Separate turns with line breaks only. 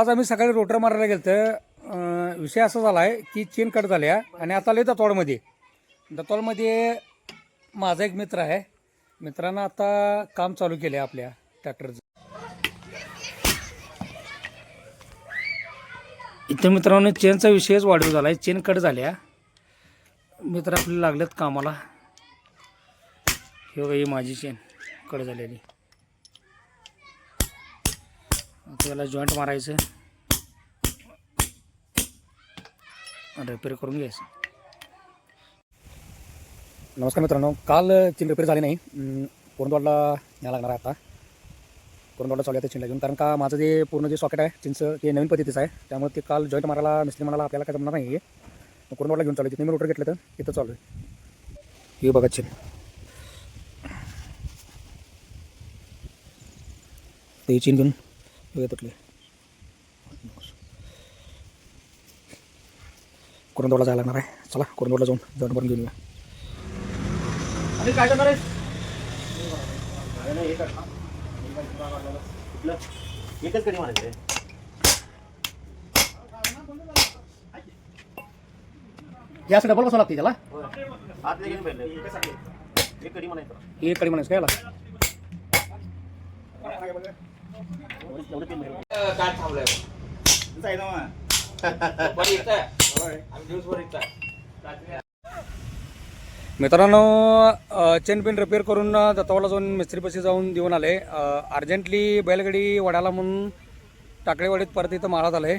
आज आम्ही सकाळी रोटर मारायला गेलो तर विषय असा झाला आहे की चेन कट झाल्या आणि आता आले दत्तवाडमध्ये. दत्तवाडमध्ये माझा एक मित्र आहे. मित्रानं आता काम चालू केलं आहे आपल्या ट्रॅक्टरचं. इथं मित्रांनो चेनचा विषयच वाढीव झाला आहे. चेन कट झाल्या. मित्र आपले लागलेत कामाला. हे बघा ही माझी चेन कट झालेली. आता याला जॉईंट मारायचं, रिपेअर करून घ्यायचं. नमस्कार मित्रांनो, काल चेन रिपेअर झाली नाही. कोरंदवाडला न्यायला लागणार आहे. आता कोरंदवाडला चालू आहे चेनला घेऊन, कारण का माझं जे पूर्ण जे सॉकेट आहे चेनचं ते नवीन पद्धतीचं आहे. त्यामुळे ते काल जॉईंट मारायला मिस्त्री म्हणाला आपल्याला काय जमणार नाही आहे. कोरंदवाडला घेऊन चालू आहे. तिथे मी रोटर घेतलं तर तिथं चालू आहे. हे बघा चेन ते चेन घेऊन तुटले. कोरंदवाडला जायला लागणार आहे. चला कोरंदवाडला जाऊन जॉईंट मारून घेऊन येऊया. आणि काय करणार आहे?
एकच कडी मारायचं.
गॅस डबल बसावं लागते त्याला.
आतले घेऊन पहिले एक कडी म्हणायचं.
एक कडी म्हणायचं काय याला?
काय थांबलंय
मित्रांनो, चेन पिन रिपेअर करून दत्तवाडला जाऊन मिस्त्रीपाशी जाऊन देऊन आले. अर्जंटली बैलगाडी वडाला म्हणून टाकळेवाडीत परत इथं माळा झालं आहे.